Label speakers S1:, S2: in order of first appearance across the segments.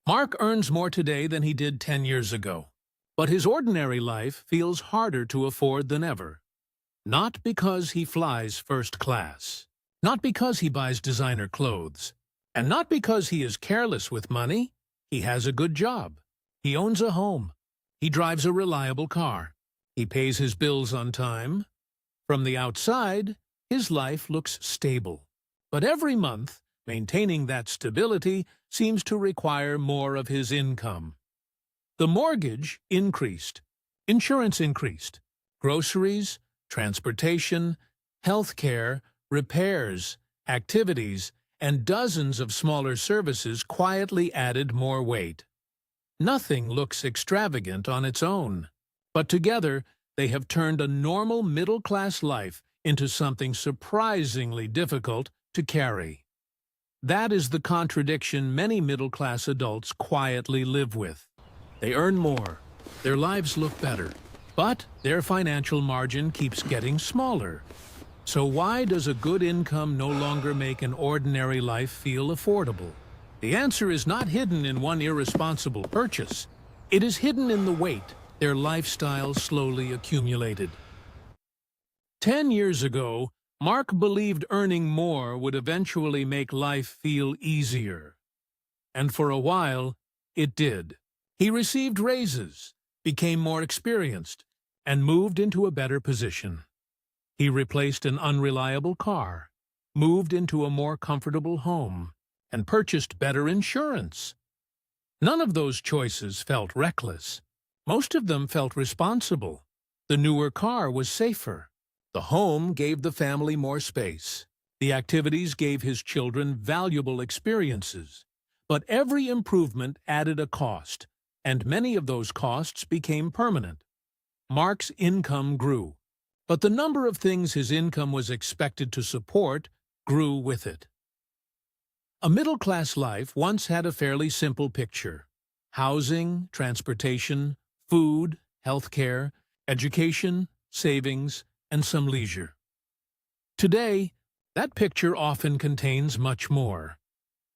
S1: Mark earns more today than he did 10 years ago, but his ordinary life feels harder to afford than ever. Not because he flies first class, not because he buys designer clothes, and not because he is careless with money. He has a good job. He owns a home. He drives a reliable car. He pays his bills on time. From the outside, his life looks stable. But every month, maintaining that stability seems to require more of his income. The mortgage increased. Insurance increased. Groceries, transportation, health care, repairs, activities, and dozens of smaller services quietly added more weight. Nothing looks extravagant on its own, but together they have turned a normal middle-class life into something surprisingly difficult to carry. That is the contradiction many middle-class adults quietly live with. They earn more, their lives look better, but their financial margin keeps getting smaller. So why does a good income no longer make an ordinary life feel affordable? The answer is not hidden in one irresponsible purchase. It is hidden in the weight their lifestyle slowly accumulated. 10 years ago, Mark believed earning more would eventually make life feel easier. And for a while, it did. He received raises, became more experienced, and moved into a better position. He replaced an unreliable car, moved into a more comfortable home, and purchased better insurance. None of those choices felt reckless. Most of them felt responsible. The newer car was safer. The home gave the family more space. The activities gave his children valuable experiences. But every improvement added a cost, and many of those costs became permanent. Mark's income grew, but the number of things his income was expected to support grew with it. A middle-class life once had a fairly simple picture: housing, transportation, food, healthcare, education, savings, and some leisure. Today, that picture often contains much more.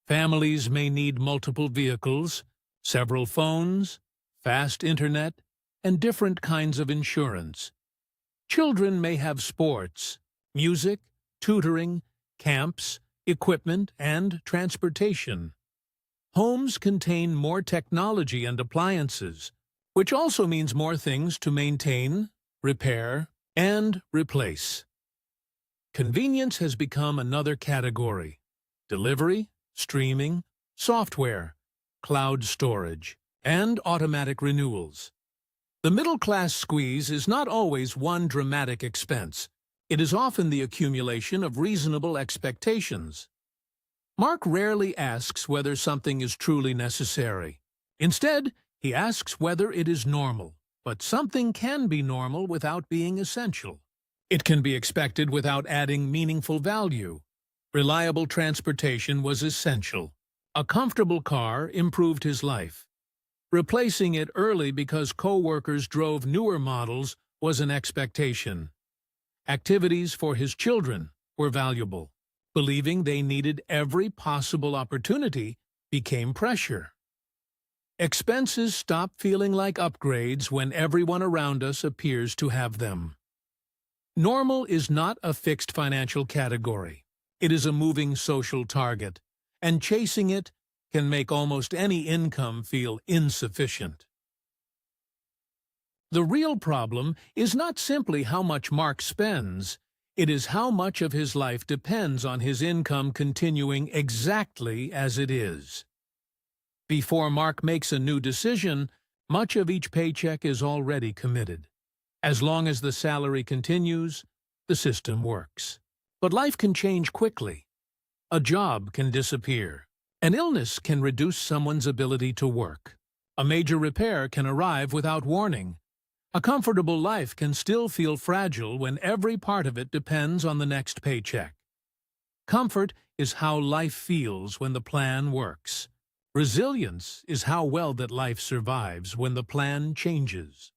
S1: Families may need multiple vehicles, several phones, fast internet, and different kinds of insurance. Children may have sports, music, tutoring, camps, equipment, and transportation. Homes contain more technology and appliances, which also means more things to maintain, repair, and replace. Convenience has become another category: delivery, streaming, software, cloud storage, and automatic renewals. The middle-class squeeze is not always one dramatic expense. It is often the accumulation of reasonable expectations. Mark rarely asks whether something is truly necessary. Instead, he asks whether it is normal. But something can be normal without being essential. It can be expected without adding meaningful value. Reliable transportation was essential. A comfortable car improved his life. Replacing it early because co-workers drove newer models was an expectation. Activities for his children were valuable. Believing they needed every possible opportunity became pressure. Expenses stop feeling like upgrades when everyone around us appears to have them. Normal is not a fixed financial category. It is a moving social target, and chasing it can make almost any income feel insufficient. The real problem is not simply how much Mark spends. It is how much of his life depends on his income continuing exactly as it is. Before Mark makes a new decision, much of each paycheck is already committed. As long as the salary continues, the system works. But life can change quickly. A job can disappear. An illness can reduce someone's ability to work. A major repair can arrive without warning. A comfortable life can still feel fragile when every part of it depends on the next paycheck. Comfort is how life feels when the plan works. Resilience is how well that life survives when the plan changes.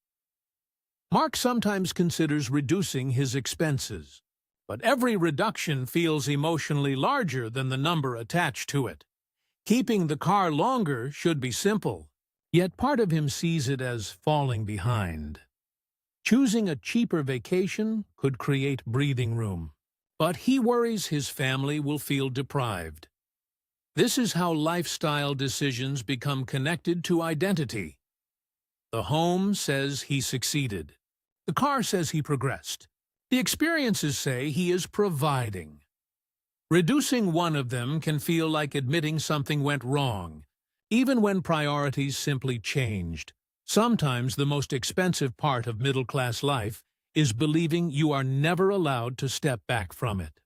S1: Mark sometimes considers reducing his expenses, but every reduction feels emotionally larger than the number attached to it. Keeping the car longer should be simple, yet part of him sees it as falling behind. Choosing a cheaper vacation could create breathing room, but he worries his family will feel deprived. This is how lifestyle decisions become connected to identity. The home says he succeeded. The car says he progressed. The experiences say he is providing. Reducing one of them can feel like admitting something went wrong, even when priorities simply changed. Sometimes the most expensive part of middle-class life is believing you are never allowed to step back from it.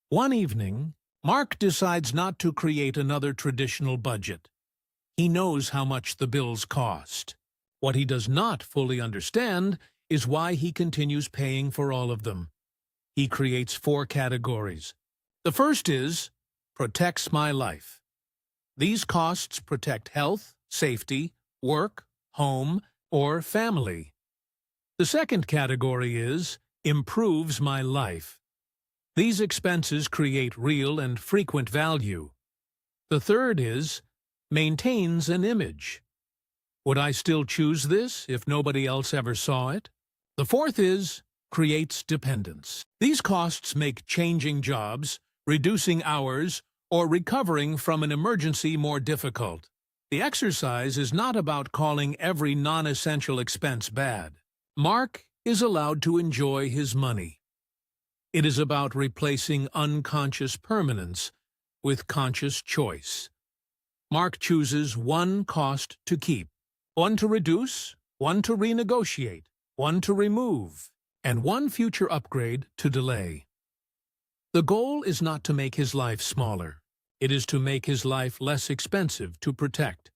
S1: One evening, Mark decides not to create another traditional budget. He knows how much the bills cost. What he does not fully understand is why he continues paying for all of them. He creates 4 categories. The first is, protects my life. These costs protect health, safety, work, home, or family. The second category is, improves my life. These expenses create real and frequent value. The third is, maintains an image. Would I still choose this if nobody else ever saw it? The fourth is, creates dependence. These costs make changing jobs, reducing hours, or recovering from an emergency more difficult. The exercise is not about calling every non-essential expense bad. Mark is allowed to enjoy his money. It is about replacing unconscious permanence with conscious choice. Mark chooses 1 cost to keep, 1 to reduce, 1 to renegotiate, 1 to remove, and 1 future upgrade to delay. The goal is not to make his life smaller. It is to make his life less expensive to protect.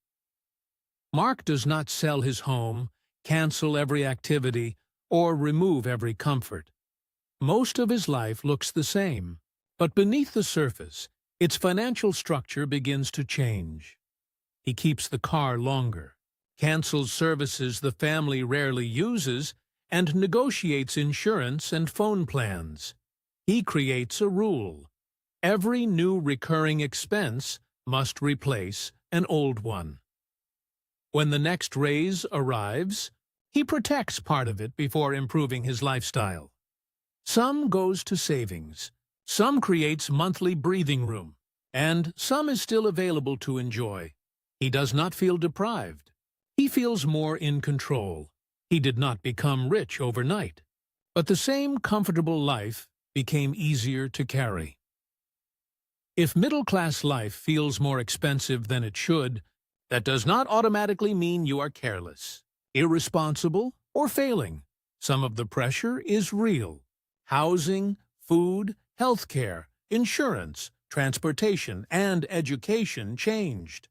S1: Mark does not sell his home, cancel every activity, or remove every comfort. Most of his life looks the same, but beneath the surface, its financial structure begins to change. He keeps the car longer, cancels services the family rarely uses, and negotiates insurance and phone plans. He creates a rule. Every new recurring expense must replace an old one. When the next raise arrives, he protects part of it before improving his lifestyle. Some goes to savings, some creates monthly breathing room, and some is still available to enjoy. He does not feel deprived. He feels more in control. He did not become rich overnight, but the same comfortable life became easier to carry. If middle-class life feels more expensive than it should, that does not automatically mean you are careless, irresponsible, or failing. Some of the pressure is real. Housing, food, healthcare, insurance, transportation, and education changed.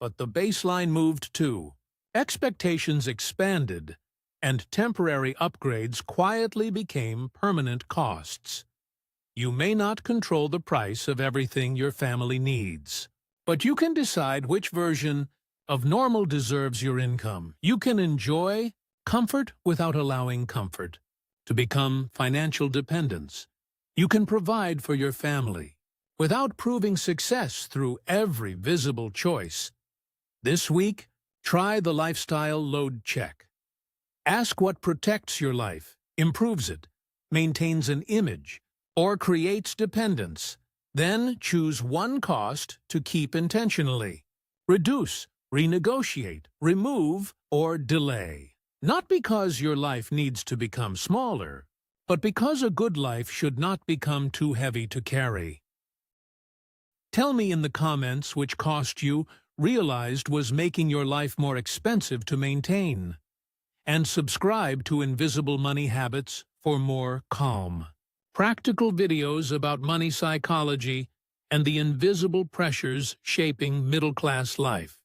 S1: But the baseline moved too. Expectations expanded, and temporary upgrades quietly became permanent costs. You may not control the price of everything your family needs, but you can decide which version of normal deserves your income. You can enjoy comfort without allowing comfort to become financial dependence. You can provide for your family without proving success through every visible choice. This week, try the lifestyle load check. Ask what protects your life, improves it, maintains an image, or creates dependence. Then choose 1 cost to keep intentionally. Reduce, renegotiate, remove, or delay. Not because your life needs to become smaller, but because a good life should not become too heavy to carry. Tell me in the comments which cost you realized was making your life more expensive to maintain. And subscribe to Invisible Money Habits for more calm, practical videos about money psychology and the invisible pressures shaping middle-class life.